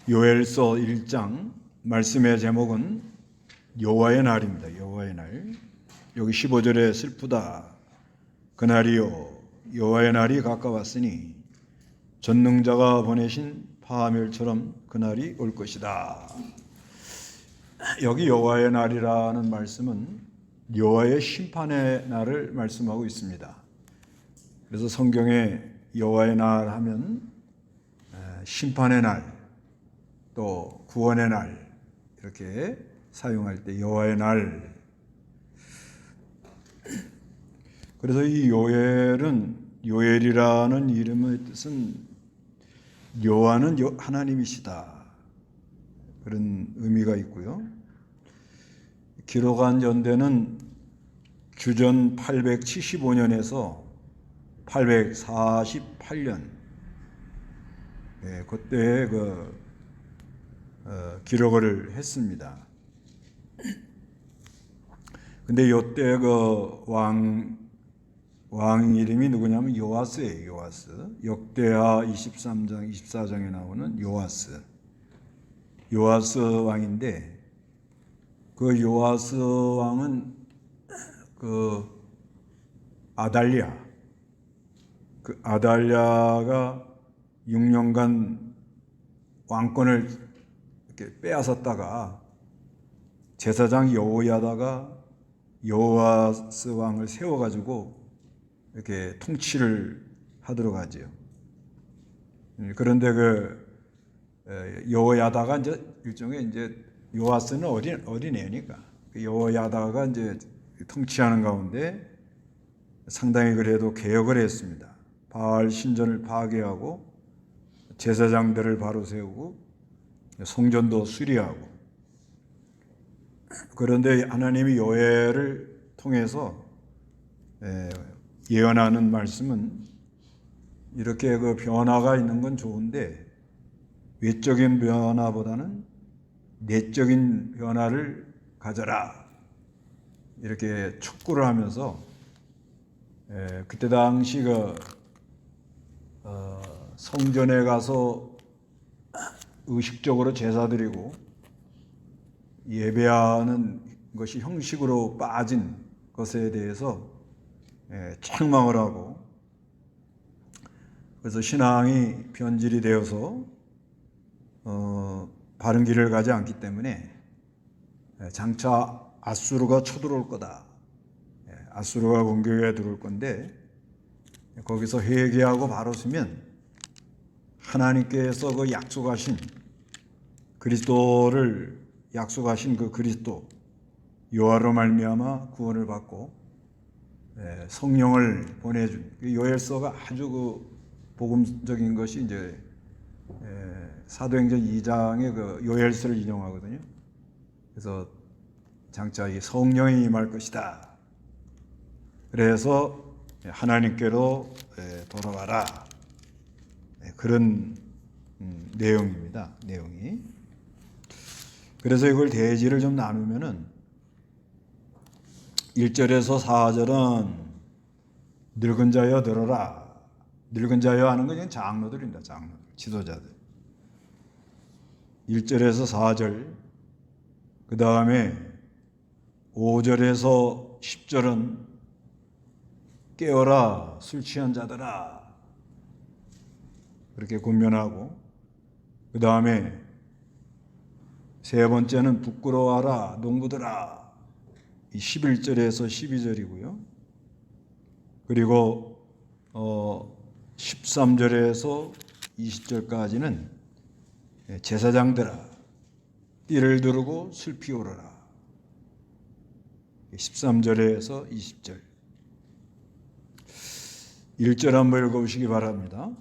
요엘서 1장 말씀의 제목은 여호와의 날입니다. 여호와의 날. 여기 15절에 슬프다. 그날이요 여호와의 날이 가까웠으니 전능자가 보내신 파멸처럼 그날이 올 것이다. 여기 여호와의 날이라는 말씀은 여호와의 심판의 날을 말씀하고 있습니다. 그래서 성경에 여호와의 날 하면 심판의 날, 또 구원의 날 이렇게 사용할 때 여호와의 날. 그래서 이 요엘이라는 이름의 뜻은 여호와는 하나님이시다, 그런 의미가 있고요. 기록한 연대는 규전 875년에서 848년, 그때 기록을 했습니다. 근데 이때 왕 이름이 누구냐면 요아스예요. 요아스. 역대하 23장 24장에 나오는 요아스 왕인데, 그 요아스 왕은 아달랴가 6년간 왕권을 이렇게 빼앗았다가 제사장 여호야다가 요아스 왕을 세워가지고 이렇게 통치를 하도록 하죠. 그런데 여호야다가 이제 일종의 이제 요아스는 어린애니까 여호야다가 이제 통치하는 가운데 상당히 그래도 개혁을 했습니다. 바알 신전을 파괴하고 제사장들을 바로 세우고 성전도 수리하고. 그런데 하나님이 요엘을 통해서 예언하는 말씀은 이렇게 변화가 있는 건 좋은데 외적인 변화보다는 내적인 변화를 가져라, 이렇게 촉구를 하면서 그때 당시 성전에 가서 의식적으로 제사 드리고 예배하는 것이 형식으로 빠진 것에 대해서 책망을 하고, 그래서 신앙이 변질이 되어서 바른 길을 가지 않기 때문에 장차 아수르가 쳐들어올 거다. 아수르가 공격해 들어올 건데, 거기서 회개하고 바로 서면 하나님께서 약속하신 그리스도를 약속하신 그리스도 여호와로 말미암아 구원을 받고 성령을 보내준 요엘서가 아주 복음적인 것이 이제 사도행전 2장의 요엘서를 인용하거든요. 그래서 장차 이 성령이 임할 것이다. 그래서 하나님께로 돌아가라, 그런 내용입니다. 내용이. 그래서 이걸 대지를 좀 나누면은 1절에서 4절은 늙은 자여 들어라. 늙은 자여 하는 건 장로들입니다. 장로들, 지도자들. 1절에서 4절, 그 다음에 5절에서 10절은 깨어라 술 취한 자들아, 그렇게 권면하고, 그 다음에 세 번째는 부끄러워하라 농부들아, 이 11절에서 12절이고요. 그리고 13절에서 20절까지는 제사장들아 띠를 두르고 술 피우라, 13절에서 20절. 1절 한번 읽어보시기 바랍니다.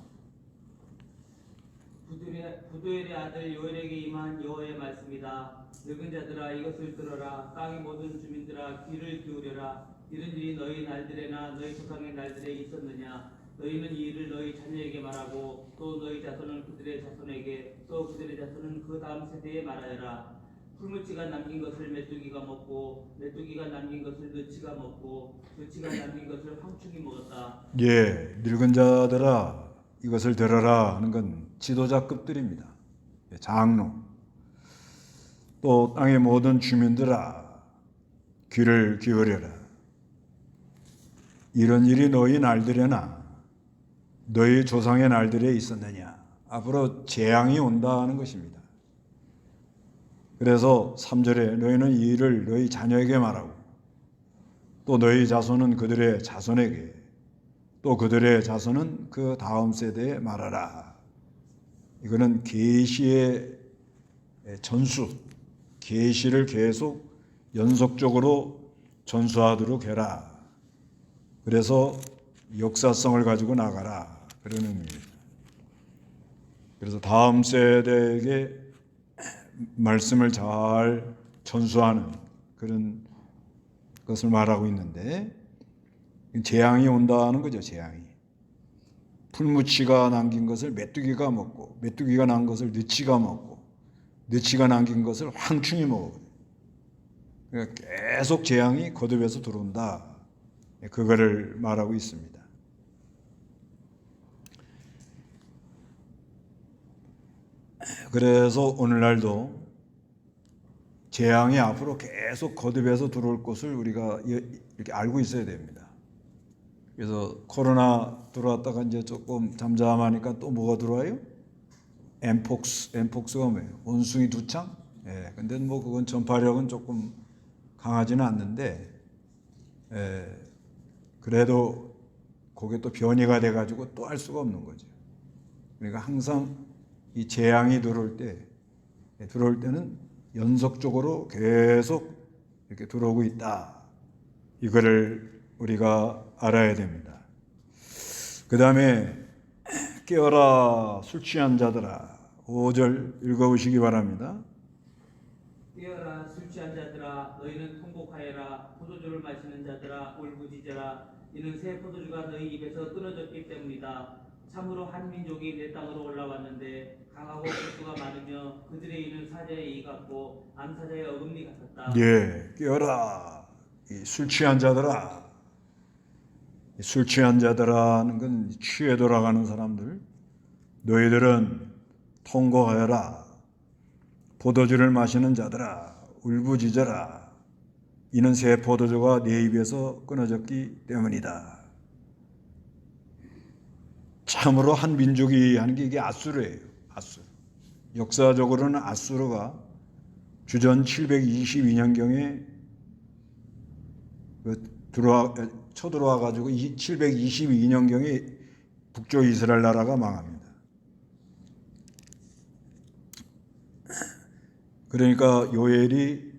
부두엘의 아들 요엘에게 임한 여호와의 말씀이다. 늙은 자들아 이것을 들어라. 땅의 모든 주민들아 귀를 기울여라. 이런 일이 너희 날들에나 너희 조상의 날들에 있었느냐. 너희는 이 일을 너희 자녀에게 말하고 또 너희 자손은 그들의 자손에게 또 그들의 자손은 그 다음 세대에 말하여라. 풀무치가 남긴 것을 메뚜기가 먹고 메뚜기가 남긴 것을 너치가 먹고 너치가 남긴 것을 황충이 먹었다. 늙은 자들아 이것을 들어라 하는 건 지도자급들입니다. 장로, 또 땅의 모든 주민들아 귀를 기울여라. 이런 일이 너희 날들에나 너희 조상의 날들에 있었느냐. 앞으로 재앙이 온다는 것입니다. 그래서 3절에 너희는 이 일을 너희 자녀에게 말하고 또 너희 자손은 그들의 자손에게 또 그들의 자손은 그 다음 세대에 말하라. 이거는 계시의 전수, 계시를 계속 연속적으로 전수하도록 해라. 그래서 역사성을 가지고 나가라. 그런 의미입니다. 그래서 다음 세대에게 말씀을 잘 전수하는 그런 것을 말하고 있는데, 재앙이 온다는 거죠. 재앙이. 풀무치가 남긴 것을 메뚜기가 먹고, 메뚜기가 난 것을 느치가 먹고, 느치가 남긴 것을 황충이 먹어요. 그러니까 계속 재앙이 거듭해서 들어온다. 그거를 말하고 있습니다. 그래서 오늘날도 재앙이 앞으로 계속 거듭해서 들어올 것을 우리가 이렇게 알고 있어야 됩니다. 그래서 코로나 들어왔다가 이제 조금 잠잠하니까 또 뭐가 들어와요? 엠폭스가 뭐예요? 원숭이 두창? 예, 근데 뭐 그건 전파력은 조금 강하지는 않는데, 그래도 그게 또 변이가 돼가지고 또 할 수가 없는 거죠. 그러니까 항상 이 재앙이 들어올 때는 연속적으로 계속 이렇게 들어오고 있다. 이거를 우리가 알아야 됩니다. 그 다음에 깨어라 술 취한 자들아. 5절 읽어보시기 바랍니다. 깨어라 술 취한 자들아 너희는 통곡하여라. 포도주를 마시는 자들아 울부짖어라. 이는 새 포도주가 너희 입에서 끊어졌기 때문이다. 참으로 한 민족이 내 땅으로 올라왔는데 강하고 복수가 많으며 그들의 이는 사자의 이 같고 암사자의 어금니 같았다. 예, 깨어라 이 술 취한 자들아. 술 취한 자들아는 건 취해 돌아가는 사람들. 너희들은 통곡하여라. 포도주를 마시는 자들아 울부짖어라. 이는 새 포도주가 내 입에서 끊어졌기 때문이다. 참으로 한 민족이 하는 게 이게 아수르예요. 아수르. 역사적으로는 아수르가 주전 722년경에 쳐들어와 가지고 722년경에 북쪽 이스라엘 나라가 망합니다. 그러니까 요엘이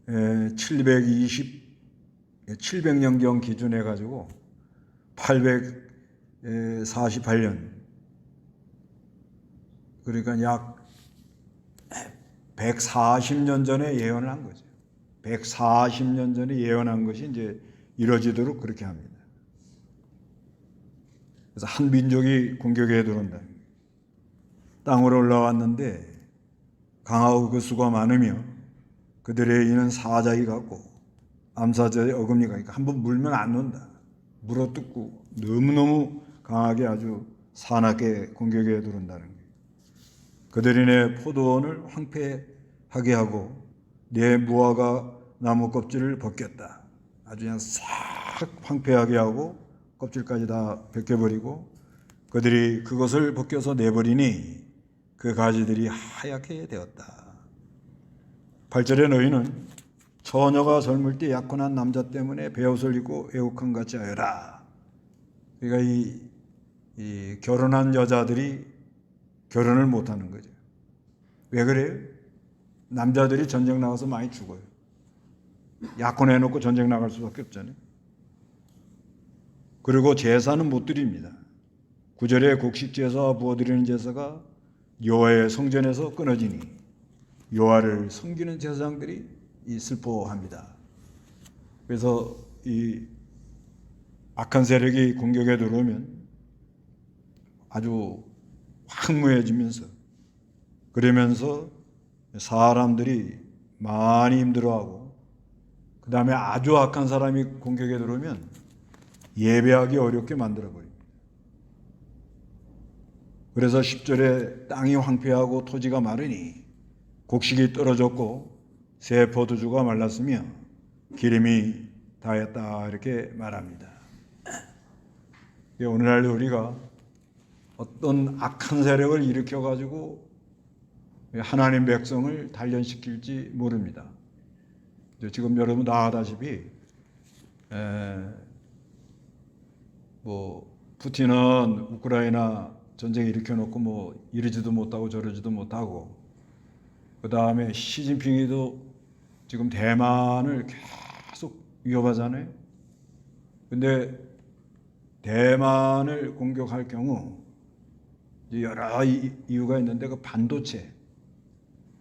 700년경 기준해 가지고 848년, 그러니까 약 140년 전에 예언을 한 거죠. 140년 전에 예언한 것이 이제 이루어지도록 그렇게 합니다. 그래서 한 민족이 공격에 들어온다. 땅으로 올라왔는데 강하고 그 수가 많으며 그들의 이는 사자이 같고 암사자의 어금니가 있고 한번 물면 안 논다. 물어뜯고 너무너무 강하게 아주 사납게 공격에 들어온다는 거예요. 그들이 내 포도원을 황폐하게 하고 내 무화과 나무 껍질을 벗겼다. 아주 그냥 싹 황폐하게 하고 껍질까지 다 벗겨버리고 그들이 그것을 벗겨서 내버리니 그 가지들이 하얗게 되었다. 8절에 너희는 처녀가 젊을 때 약혼한 남자 때문에 베옷을 입고 애국함 같이 하여라. 그러니까 이 결혼한 여자들이 결혼을 못하는 거죠. 왜 그래요? 남자들이 전쟁 나가서 많이 죽어요. 약혼해놓고 전쟁 나갈 수밖에 없잖아요. 그리고 제사는 못 드립니다. 9절에 곡식 제사와 부어드리는 제사가 여호와의 성전에서 끊어지니 여호와를 섬기는 제사장들이 슬퍼합니다. 그래서 이 악한 세력이 공격에 들어오면 아주 황무해지면서 그러면서 사람들이 많이 힘들어하고 그 다음에 아주 악한 사람이 공격에 들어오면 예배하기 어렵게 만들어버립니다. 그래서 10절에 땅이 황폐하고 토지가 마르니 곡식이 떨어졌고 새 포도주가 말랐으며 기름이 다했다 이렇게 말합니다. 오늘날 우리가 어떤 악한 세력을 일으켜 가지고 하나님 백성을 단련시킬지 모릅니다. 지금 여러분 다 아다시피 푸틴은 우크라이나 전쟁 일으켜놓고 뭐 이러지도 못하고 저러지도 못하고, 그 다음에 시진핑이도 지금 대만을 계속 위협하잖아요. 근데 대만을 공격할 경우 여러 이유가 있는데, 그 반도체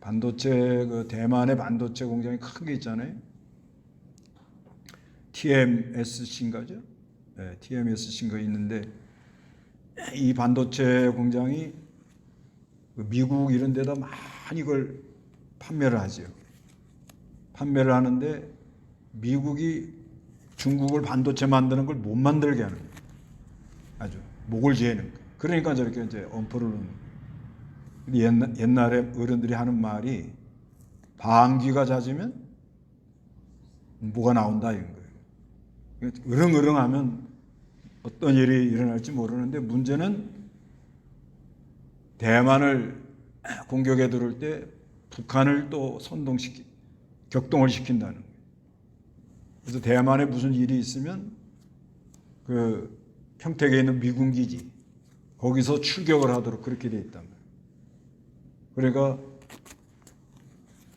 그 대만의 반도체 공장이 큰 게 있잖아요. TMSC인가죠? 네, TMSC인가 있는데, 이 반도체 공장이 미국 이런 데다 많이 이걸 판매를 하죠. 판매를 하는데 미국이 중국을 반도체 만드는 걸 못 만들게 하는 거예요. 아주 목을 죄는 거예요. 그러니까 저렇게 이제 엄포를 놓는 거예요. 옛날에 어른들이 하는 말이 방귀가 잦으면 뭐가 나온다 이런 거예요. 으릉으릉하면 어떤 일이 일어날지 모르는데, 문제는 대만을 공격에 들어올 때 북한을 또 격동을 시킨다는 거예요. 그래서 대만에 무슨 일이 있으면 그 평택에 있는 미군 기지 거기서 출격을 하도록 그렇게 돼 있단 말이에요. 그러니까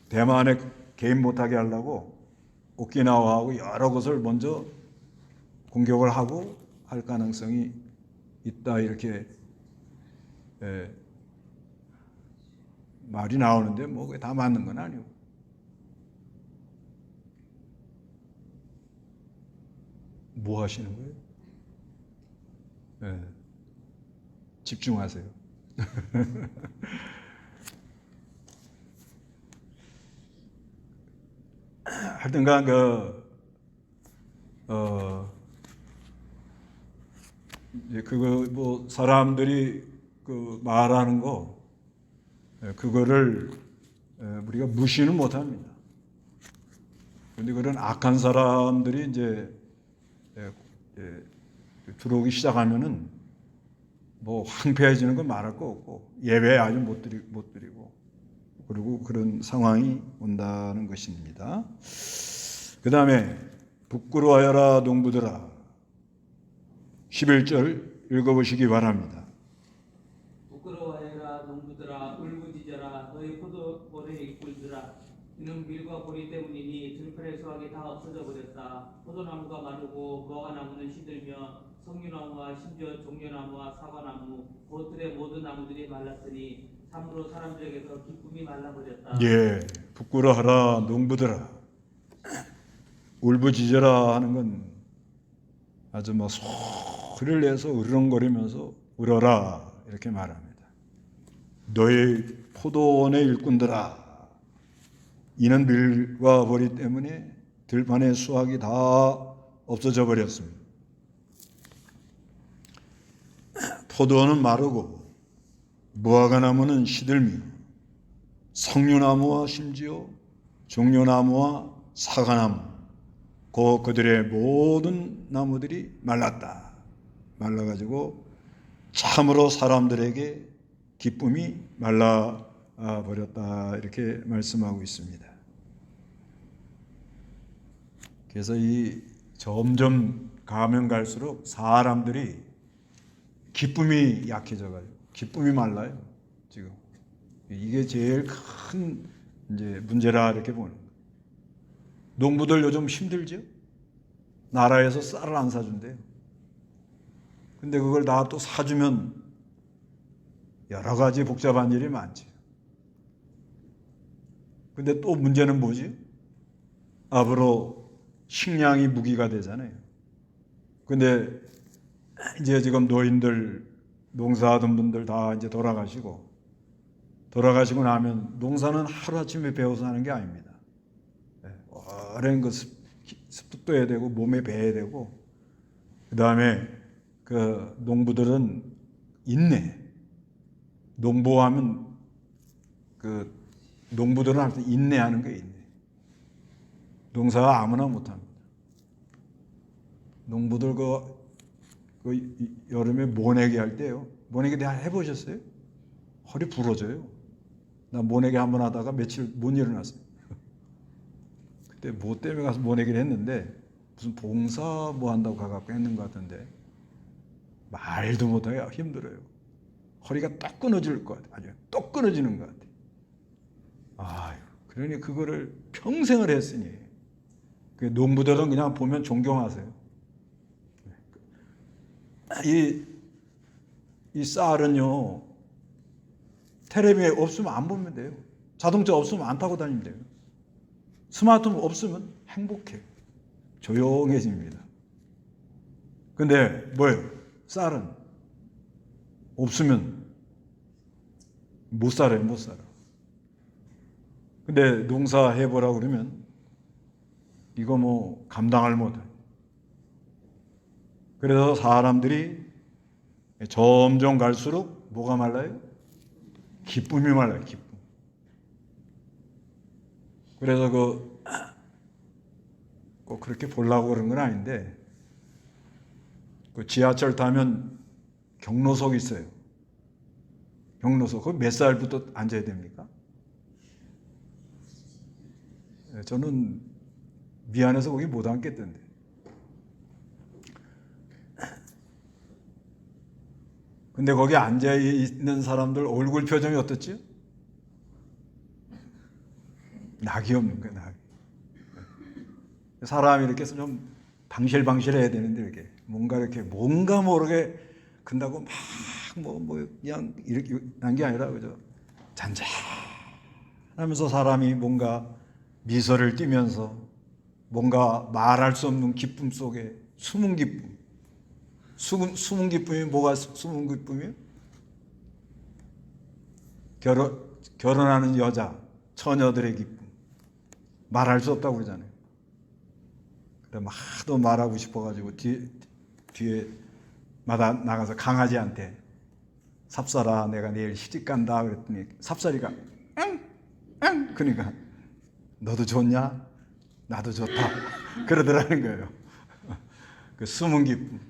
대만에 개입 못하게 하려고 오키나와하고 여러 곳을 먼저 공격을 하고 할 가능성이 있다 이렇게 말이 나오는데, 뭐 그게 다 맞는 건 아니고. 뭐 하시는 거예요? 집중하세요. 하여튼간 그거 뭐 사람들이 그 말하는 거, 그거를 우리가 무시는 못합니다. 그런데 그런 악한 사람들이 이제 들어오기 시작하면은 뭐 황폐해지는 건 말할 거 없고, 예배 아주 못 드리고 그리고 그런 상황이 온다는 것입니다. 그 다음에 부끄러워하여라 농부들아, 11절 읽어보시기 바랍니다. 부끄러워하여라 농부들아, 울부짖어라 너희 포도원의 일꾼들아, 이는 밀과 보리 때문이니 들판의 수확이 다 없어져 버렸다. 포도나무가 마르고 무화과나무는 시들며 석류나무와 심지어 종려나무와 사과나무 곳들의 모든 나무들이 말랐으니 참으로 사람들에게서 기쁨이 말라버렸다. 예, 부끄러워하라 농부들아, 울부짖어라 하는 건 아주 뭐 소리를 내서 으르렁거리면서 울어라 이렇게 말합니다. 너희 포도원의 일꾼들아, 이는 밀과 보리 때문에 들판의 수확이 다 없어져 버렸습니다. 포도원은 마르고 무화과나무는 시들며 석류나무와 심지어 종려나무와 사과나무 그들의 모든 나무들이 말랐다. 말라가지고 참으로 사람들에게 기쁨이 말라버렸다 이렇게 말씀하고 있습니다. 그래서 이 점점 가면 갈수록 사람들이 기쁨이 약해져가지고 기쁨이 말라요. 지금 이게 제일 큰 이제 문제라 이렇게 보는 거예요. 농부들 요즘 힘들죠? 나라에서 쌀을 안 사준대요. 근데 그걸 다 또 사주면 여러 가지 복잡한 일이 많지. 근데 또 문제는 뭐지? 앞으로 식량이 무기가 되잖아요. 근데 이제 지금 노인들, 농사하던 분들 다 이제 돌아가시고 나면 농사는 하루아침에 배워서 하는 게 아닙니다. 오랜 그 습득도 해야 되고 몸에 배야 되고, 그 다음에 그 농부들은 인내, 농부하면 그 농부들은 항상 인내하는 게 인내. 농사 아무나 못합니다. 농부들 여름에 모내기 할 때요. 모내기 다 해보셨어요? 허리 부러져요. 나 모내기 한번 하다가 며칠 못 일어났어요. 그때 뭐 때문에 가서 모내기를 했는데 무슨 봉사 뭐 한다고 가갖고 했는 것 같은데 말도 못하게 힘들어요. 허리가 딱 끊어질 것 같아요. 아주 똑 끊어지는 것 같아요. 아유, 그러니 그거를 평생을 했으니 그 농부들은 그냥 보면 존경하세요. 이 쌀은요, 텔레비에 없으면 안 보면 돼요. 자동차 없으면 안 타고 다니면 돼요. 스마트폰 없으면 행복해요. 조용해집니다. 근데 뭐예요? 쌀은 없으면 못 살아요, 못 살아. 근데 농사 해보라고 그러면 이거 뭐 감당을 못해요. 그래서 사람들이 점점 갈수록 뭐가 말라요? 기쁨이 말라요, 기쁨. 그래서 꼭 그렇게 보려고 그런 건 아닌데, 그 지하철 타면 경로석 있어요. 경로석. 거기 몇 살부터 앉아야 됩니까? 저는 미안해서 거기 못 앉겠던데. 근데 거기 앉아 있는 사람들 얼굴 표정이 어떻지? 낙이 없는 거야, 낙이. 사람이 이렇게 좀 방실방실해야 되는데 이렇게 뭔가 모르게 근다고 막 그냥 이렇게 한 게 아니라 그죠? 잔잔하면서 사람이 뭔가 미소를 띠면서 뭔가 말할 수 없는 기쁨 속에 숨은 기쁨. 숨은 기쁨이 뭐가 숨은 기쁨이에요? 결혼하는 여자, 처녀들의 기쁨. 말할 수 없다고 그러잖아요. 그래 하도 말하고 싶어가지고 뒤에 마다 나가서 강아지한테 삽살아 내가 내일 시집 간다 그랬더니 삽살이가 응 그러니까 너도 좋냐? 나도 좋다 그러더라는 거예요. 그 숨은 기쁨.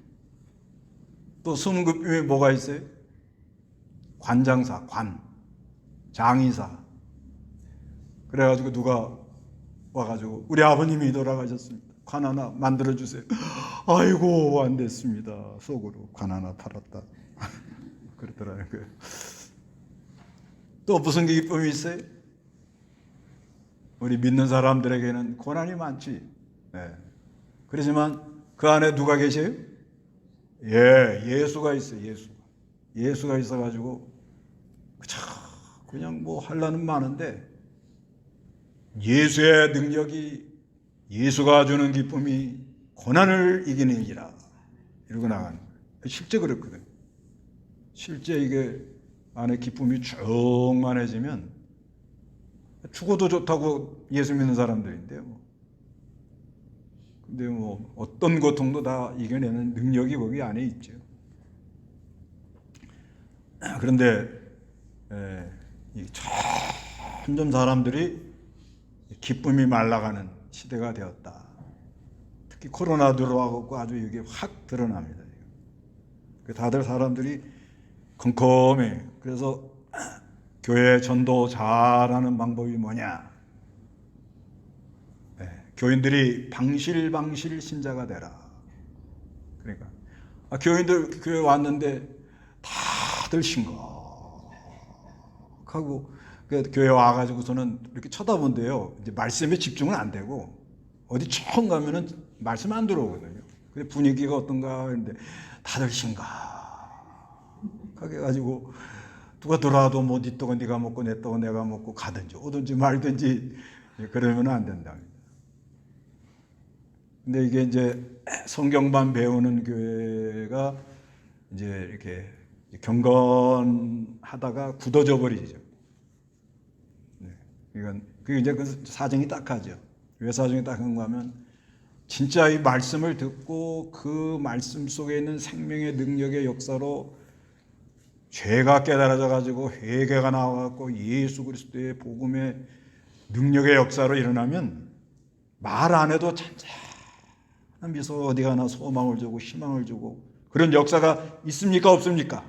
또 숨은 기쁨에 뭐가 있어요? 관장사, 장의사. 그래가지고 누가 와가지고 우리 아버님이 돌아가셨습니다. 관 하나 만들어주세요. 아이고 안 됐습니다. 속으로 관 하나 팔았다. 그러더라는 거예요. 또 무슨 기쁨이 있어요? 우리 믿는 사람들에게는 고난이 많지. 네. 그렇지만 그 안에 누가 계세요? 예수가 있어요. 예수가 있어가지고 그냥 뭐 하려는 많은데 예수의 능력이 예수가 주는 기쁨이 고난을 이기는이라 이러고 나가는 거예요. 실제 그렇거든요. 실제 이게 안에 기쁨이 충만해지면 죽어도 좋다고 예수 믿는 사람들인데요. 근데 뭐 어떤 고통도 다 이겨내는 능력이 거기 안에 있죠. 그런데 점점 사람들이 기쁨이 말라가는 시대가 되었다. 특히 코로나 들어와서 아주 이게 확 드러납니다. 다들 사람들이 컴컴해. 그래서 교회 전도 잘하는 방법이 뭐냐? 교인들이 방실방실 신자가 되라. 그러니까 교인들 교회 왔는데 다들 심각하고 교회 와가지고서는 이렇게 쳐다본대요. 이제 말씀에 집중은 안 되고 어디 처음 가면은 말씀 안 들어오거든요. 근데 분위기가 어떤가 했는데 다들 심각하게 가지고 누가 들어와도 뭐 네 떡은 네가 먹고 내 떡은 내가 먹고 가든지 오든지 말든지 그러면 안 된답니다. 근데 이게 이제 성경만 배우는 교회가 이제 이렇게 경건하다가 굳어져 버리죠. 그게 이제 그 사정이 딱하죠. 왜 사정이 딱한가 하면 진짜 이 말씀을 듣고 그 말씀 속에 있는 생명의 능력의 역사로 죄가 깨달아져 가지고 회개가 나와갖고 예수 그리스도의 복음의 능력의 역사로 일어나면 말 안 해도 찬찬한 미소 어디 가나 소망을 주고 희망을 주고 그런 역사가 있습니까 없습니까?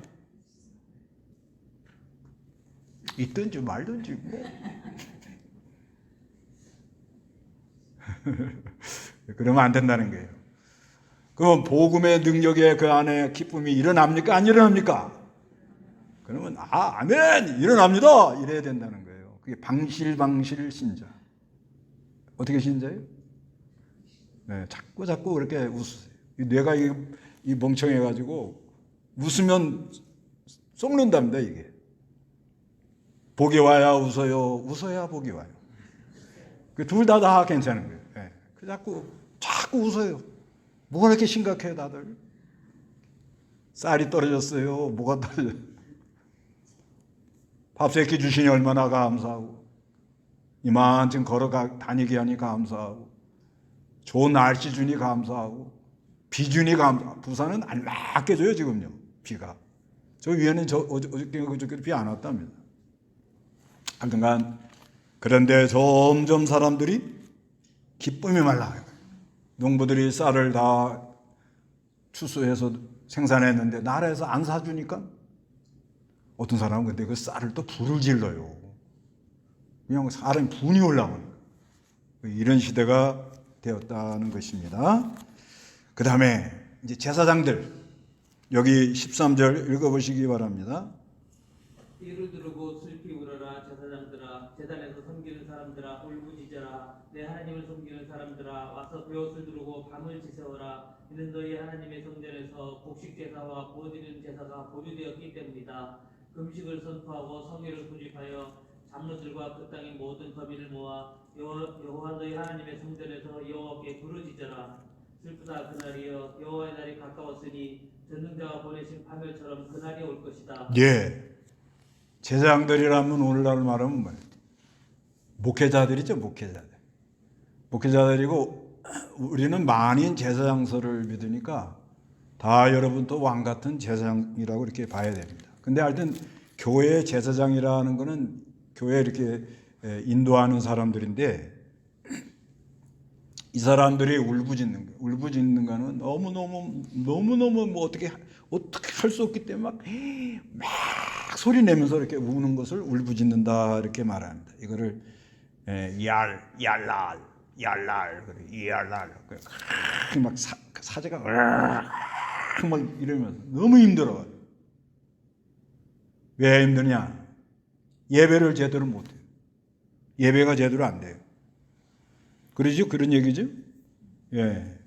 있든지 말든지 뭐. 그러면 안 된다는 거예요. 그럼 복음의 능력에 그 안에 기쁨이 일어납니까? 안 일어납니까? 그러면 아멘 일어납니다 이래야 된다는 거예요. 그게 방실방실 신자. 어떻게 신자예요? 네, 자꾸 그렇게 웃으세요. 뇌가 이 멍청해가지고 웃으면 썩는답니다 이게. 복이 와야 웃어요. 웃어야 복이 와요. 둘 다 괜찮은 거예요. 네. 자꾸 웃어요. 뭐가 이렇게 심각해요 다들? 쌀이 떨어졌어요. 뭐가 떨어졌어요? 밥 세끼 주시니 얼마나 감사하고 이만큼 다니게 하니 감사하고 좋은 날씨 주니 감사하고 비 주니 감사하고 부산은 알맞게 줘요 지금요 비가. 저 위에는 어저께 비 안 왔답니다. 하여튼간 그런데 점점 사람들이 기쁨이 말라요. 농부들이 쌀을 다 추수해서 생산했는데 나라에서 안 사주니까 어떤 사람은 근데 그 쌀을 또 불을 질러요. 그냥 사람이 분이 올라오는 거예요. 이런 시대가 되었다는 것입니다. 그 다음에 이제 제사장들 여기 13절 읽어보시기 바랍니다. 이를 두르고 슬피 울어라 제사장들아 제단에서 섬기는 사람들아 울부짖어라 내 하나님을 섬기는 사람들아 와서 벼옷을 두르고 밤을 지새워라 이는 너희 하나님의 성전에서 복식 제사와 구워드리는 제사가 보류되었기 때문이다. 금식을 선포하고 성회를 소집하여 장로들과 그 땅의 모든 거민을 모아 여호와 너희 하나님의 성전에서 여호와께 부르짖어라. 슬프다 그날이여 여호와의 날이 가까웠으니 전능자가 보내신 파멸처럼 그날이 올 것이다. 예. 제사장들이라면 오늘날 말하면 뭐예요? 목회자들이죠, 목회자들. 목회자들이고 우리는 만인 제사장서를 믿으니까 다 여러분도 왕 같은 제사장이라고 이렇게 봐야 됩니다. 근데 하여튼 교회 제사장이라는 거는 교회 이렇게 인도하는 사람들인데 이 사람들이 울부짖는 거예요. 울부짖는 거는 너무너무 뭐 어떻게 할 수 없기 때문에 막 소리 내면서 이렇게 우는 것을 울부짖는다 이렇게 말합니다. 이거를 얄랄 막 사제가 막 이러면서 너무 힘들어요. 왜 힘드냐? 예배를 제대로 못해요. 예배가 제대로 안 돼요. 그러죠? 그런 얘기죠? 예.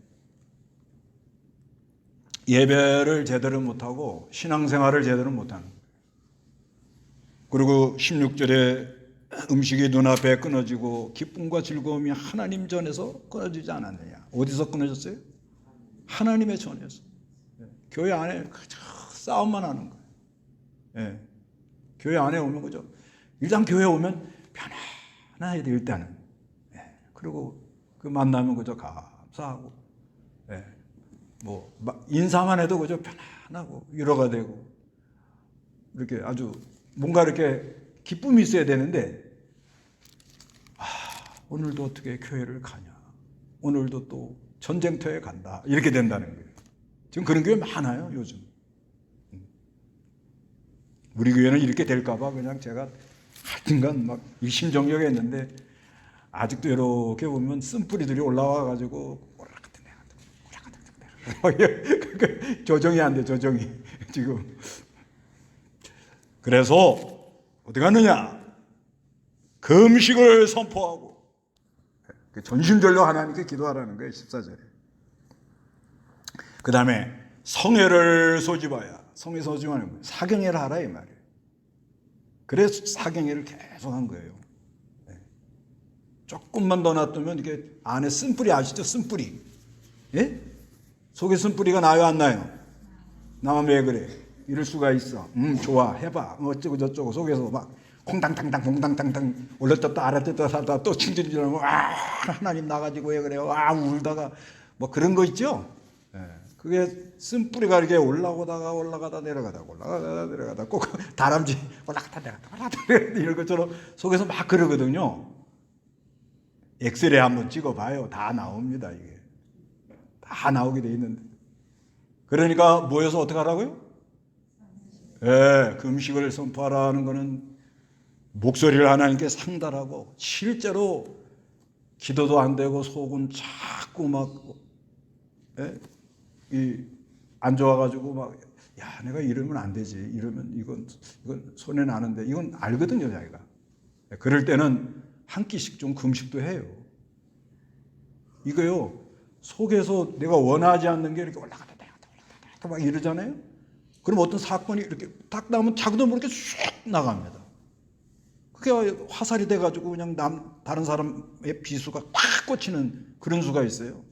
예배를 제대로 못하고 신앙생활을 제대로 못하는 거예요. 그리고 16절에 음식이 눈앞에 끊어지고 기쁨과 즐거움이 하나님 전에서 끊어지지 않았느냐. 어디서 끊어졌어요? 하나님의 전에서. 교회 안에 싸움만 하는 거예요. 예. 교회 안에 오면 그죠? 일단 교회 오면 편안해야 돼 일단은. 예. 그리고 그 만나면 그저 감사하고, 예. 뭐 인사만 해도 그저 편안하고 위로가 되고 이렇게 아주 뭔가 이렇게 기쁨이 있어야 되는데 오늘도 어떻게 교회를 가냐? 오늘도 또 전쟁터에 간다. 이렇게 된다는 거예요. 지금 그런 교회 많아요 요즘. 우리 교회는 이렇게 될까봐 그냥 제가 하여튼간 막 일심정력했는데 아직도 이렇게 보면 쓴뿌리들이 올라와가지고 조정이 안 돼, 조정이 지금. 그래서 어디 갔느냐? 금식을 선포하고 전심전력 하나님께 기도하라는 거예요 14절에. 그 다음에 성회를 소집하여. 성회 소집하는 거예요. 사경회를 하라 이 말이에요. 그래서 사경회를 계속 한 거예요. 조금만 더 놔두면 이게 안에 쓴뿌리 아시죠? 쓴뿌리. 예? 속에 쓴뿌리가 나요 안 나요? 나만 왜 그래? 이럴 수가 있어. 좋아 해봐. 어쩌고 저쩌고 속에서 막 콩당탕당 올렸다 알았다 살다 또 칭질질하고 하나님 나가지고 왜 그래요? 울다가 뭐 그런 거 있죠? 예. 그게 쓴뿌리가 이렇게 올라가다 내려가다 꼭 다람쥐 올라갔다 내려갔다 이런 것처럼 속에서 막 그러거든요. 엑스레이 한번 찍어봐요. 다 나옵니다. 이게 다 나오게 돼 있는데, 그러니까 모여서 어떻게 하라고요? 금식을 선포하라는 거는 목소리를 하나님께 상달하고, 실제로 기도도 안 되고 속은 자꾸 막 안 좋아가지고 막, 야, 내가 이러면 안 되지, 이러면 이건 손해 나는데, 이건 알거든요, 자기가. 그럴 때는 한 끼씩 좀 금식도 해요. 이거요, 속에서 내가 원하지 않는 게 이렇게 올라갔다 막 이러잖아요. 그럼 어떤 사건이 이렇게 딱 나오면 자기도 모르게 쑥 나갑니다. 그게 화살이 돼가지고 그냥 다른 사람의 비수가 꽉 꽂히는 그런 수가 있어요.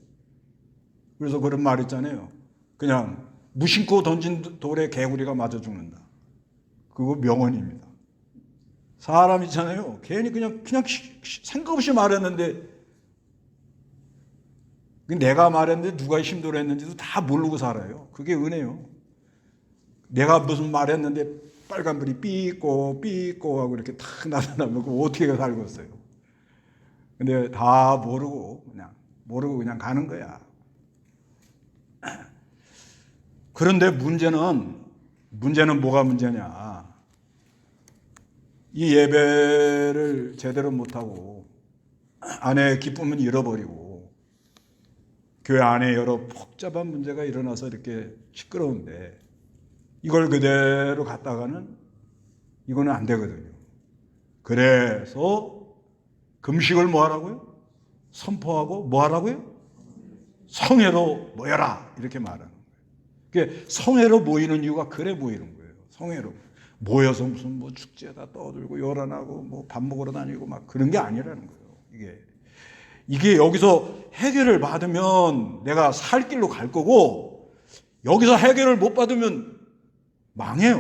그래서 그런 말 있잖아요. 그냥 무심코 던진 돌에 개구리가 맞아 죽는다. 그거 명언입니다. 사람 있잖아요. 괜히 그냥 생각 없이 말했는데, 내가 말했는데 누가 힘들어했는지도 다 모르고 살아요. 그게 은혜요. 내가 무슨 말했는데 빨간불이 삐꼬 하고 이렇게 탁 나타나면 그거 어떻게 살고 있어요. 근데 다 모르고 그냥 가는 거야. 그런데 문제는 뭐가 문제냐? 이 예배를 제대로 못하고 안에 기쁨은 잃어버리고 교회 안에 여러 복잡한 문제가 일어나서 이렇게 시끄러운데, 이걸 그대로 갖다가는 이거는 안 되거든요. 그래서 금식을 뭐 하라고요? 선포하고 뭐 하라고요? 성회로 모여라, 이렇게 말하는 거예요. 그게 성회로 모이는 이유가 그래 모이는 거예요. 성회로 모여서 무슨 뭐 축제다 떠들고 요란하고 뭐 밥 먹으러 다니고 막 그런 게 아니라는 거예요. 이게 여기서 해결을 받으면 내가 살 길로 갈 거고, 여기서 해결을 못 받으면 망해.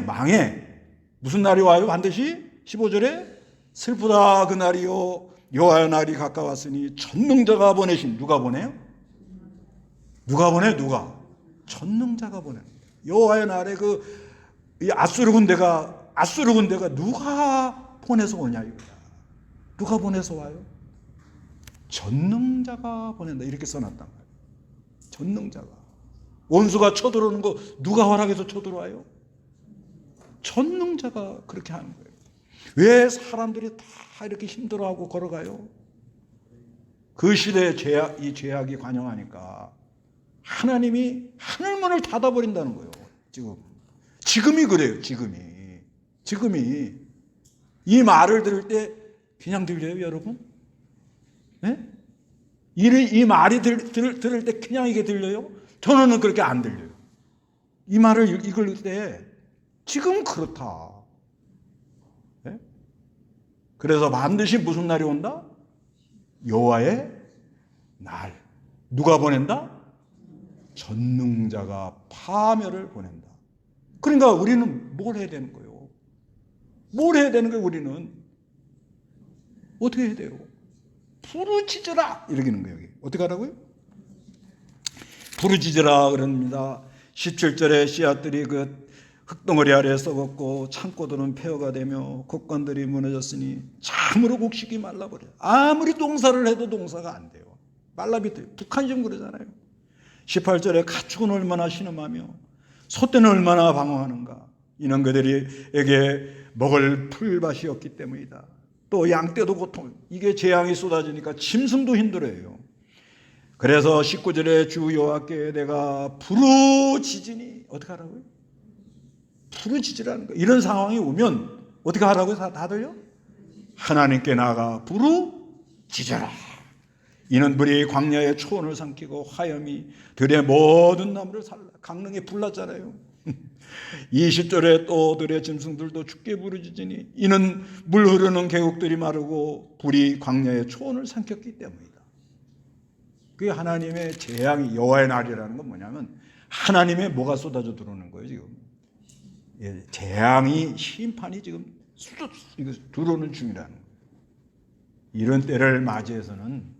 무슨 날이 와요? 반드시 15절에 슬프다 그 날이요 여호와의 날이 가까웠으니 전능자가 보내신. 누가 보내요? 누가? 전능자가 보내는 거예요. 여호와의 날에 이 아수르 군대가 누가 보내서 오냐 이거야. 누가 보내서 와요? 전능자가 보낸다, 이렇게 써놨단 말이에요. 전능자가. 원수가 쳐들어오는 거 누가 허락해서 쳐들어와요? 전능자가 그렇게 하는 거예요. 왜 사람들이 다 이렇게 힘들어하고 걸어가요? 그 시대에 이 죄악이 관영하니까 하나님이 하늘문을 닫아버린다는 거예요. 지금이 그래요. 지금이 이 말을 들을 때 그냥 들려요, 여러분? 네? 이 말이 들을 때 그냥 이게 들려요? 저는 그렇게 안 들려요. 이 말을 읽을 때 지금 그렇다. 네? 그래서 반드시 무슨 날이 온다? 여호와의 날. 누가 보낸다? 전능자가 파멸을 보낸다. 그러니까 우리는 뭘 해야 되는 거예요? 우리는 어떻게 해야 돼요? 부르짖으라 이러기는 거예요. 여기 어떻게 하라고요? 부르짖으라 그럽니다. 17절에 씨앗들이 그 흙덩어리 아래에 썩었고 창고들은 폐허가 되며 곡간들이 무너졌으니 참으로 곡식이 말라버려요. 아무리 농사를 해도 농사가 안 돼요. 말라비터요. 북한이 좀 그러잖아요. 18절에 가축은 얼마나 신음하며 소떼는 얼마나 방황하는가. 이는 그들에게 먹을 풀밭이 없기 때문이다. 또 양떼도 고통, 이게 재앙이 쏟아지니까 짐승도 힘들어요. 그래서 19절에 주 여호와께 내가 부르짖으니 어떻게 하라고요? 부르짖으라는 거예요. 이런 상황이 오면 어떻게 하라고요? 다들요? 하나님께 나아가 부르짖으라. 이는 불이 광야의 초원을 삼키고 화염이 들의 모든 나무를 살라. 강릉에 불났잖아요. 20절에 또 들의 짐승들도 죽게 부르짖으니 이는 물 흐르는 계곡들이 마르고 불이 광야의 초원을 삼켰기 때문이다. 그게 하나님의 재앙이, 여호와의 날이라는 건 뭐냐면 하나님의 뭐가 쏟아져 들어오는 거예요. 지금 재앙이, 심판이 지금 들어오는 중이라는 거예요. 이런 때를 맞이해서는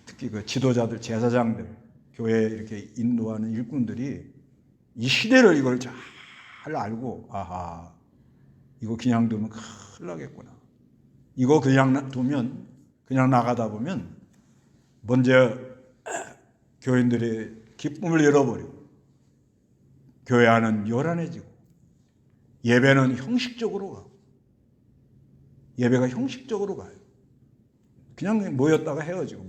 특히 그 지도자들, 제사장들, 교회 이렇게 인도하는 일꾼들이 이 시대를 이걸 잘 알고 아하 이거 그냥 두면 큰일 나겠구나. 이거 그냥 두면 그냥 나가다 보면 먼저 교인들의 기쁨을 잃어버리고 교회 안은 요란해지고 예배는 형식적으로 가고 예배가 형식적으로 가요. 그냥 모였다가 헤어지고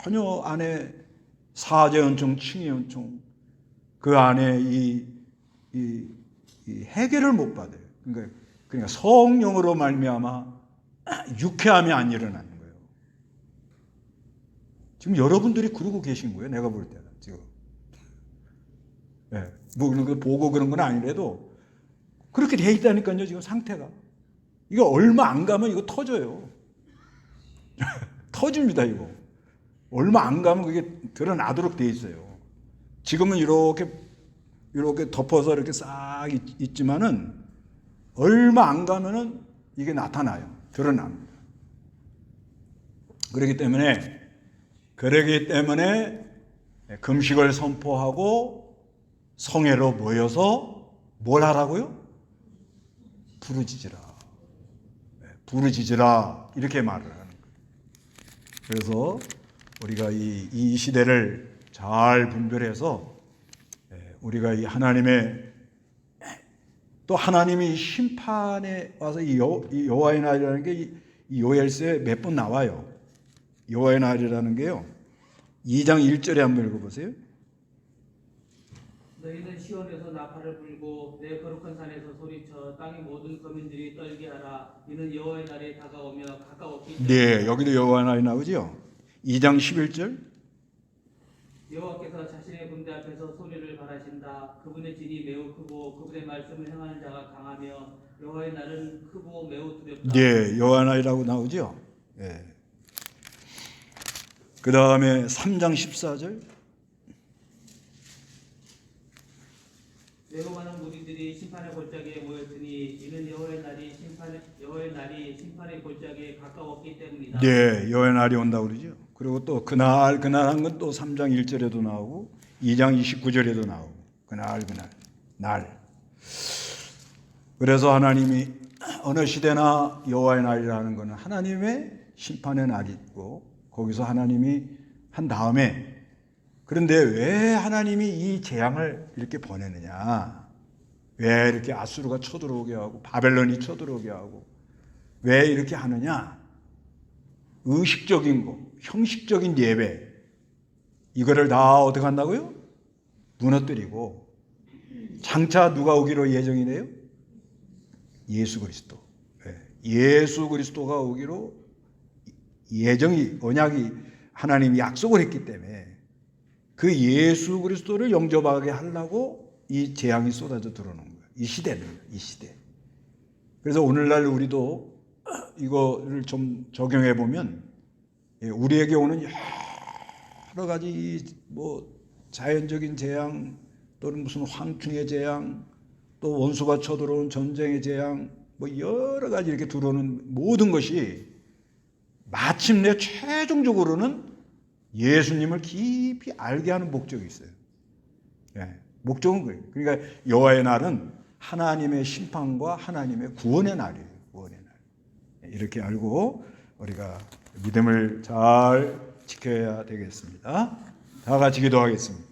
전혀 안에 사제연총, 칭의연총 그 안에 이 해결을 못 받아요. 그러니까 성령으로 말미암아 유쾌함이 안 일어나는 거예요. 지금 여러분들이 그러고 계신 거예요. 내가 볼 때는 지금. 네, 뭐 그런 거 보고 그런 건 아니래도 그렇게 돼 있다니까요. 지금 상태가. 이거 얼마 안 가면 이거 터져요. 터집니다 이거. 얼마 안 가면 그게 드러나도록 돼 있어요. 지금은 이렇게 덮어서 이렇게 싹 있지만은 얼마 안 가면은 이게 나타나요. 드러납니다. 그렇기 때문에 금식을 선포하고 성회로 모여서 뭘 하라고요? 부르짖으라 이렇게 말을 하는 거예요. 그래서 우리가 이 시대를 잘 분별해서 우리가 이 하나님의 또 하나님이 심판에 와서 이 여호와의 날이라는 게 이 요엘서에 몇 번 나와요. 여호와의 날이라는 게요. 2장 1절에 한번 읽어보세요. 너희는 시온에서 나팔을 불고 내 거룩한 산에서 소리쳐 땅의 모든 거민들이 떨게 하라. 이는 여호와의 날이 다가오며 가까웠기 때문에. 네, 여기도 여호와의 날이 나오죠. 2장 11절. 여호와께서 자신의 군대 앞에서 소리를 발하신다. 그분의 진이 매우 크고 그분의 말씀을 행하는 자가 강하며 여호와의 날은 크고 매우 두렵다. 네, 여호와의 날이라고 나오죠. 네. 그 다음에 3장 14절. 매우 많은 무리들이 심판의 골짜기에 모였으니 이는 여호와의 날이 심판의 골짜기에 가까웠기 때문이다. 네, 여호와의 날이 온다고 그러죠. 그리고 또 그날 한 건 또 3장 1절에도 나오고 2장 29절에도 나오고 그날 날. 그래서 하나님이 어느 시대나 여호와의 날이라는 것은 하나님의 심판의 날이고 거기서 하나님이 한 다음에 그런데 왜 하나님이 이 재앙을 이렇게 보내느냐? 왜 이렇게 아수르가 쳐들어오게 하고 바벨론이 쳐들어오게 하고 왜 이렇게 하느냐? 의식적인 거, 형식적인 예배 이거를 다 어떻게 한다고요? 무너뜨리고 장차 누가 오기로 예정이 돼요? 예수 그리스도. 예수 그리스도가 오기로 언약이 하나님이 약속을 했기 때문에 그 예수 그리스도를 영접하게 하려고 이 재앙이 쏟아져 들어오는 거예요. 이 시대. 그래서 오늘날 우리도 이거를 좀 적용해 보면 우리에게 오는 여러 가지 뭐 자연적인 재앙 또는 무슨 황충의 재앙 또 원수가 쳐들어온 전쟁의 재앙 뭐 여러 가지 이렇게 들어오는 모든 것이 마침내 최종적으로는 예수님을 깊이 알게 하는 목적이 있어요. 목적은 그래요. 그러니까 여호와의 날은 하나님의 심판과 하나님의 구원의 날이에요. 구원의 날. 이렇게 알고 우리가 믿음을 잘 지켜야 되겠습니다. 다 같이 기도하겠습니다.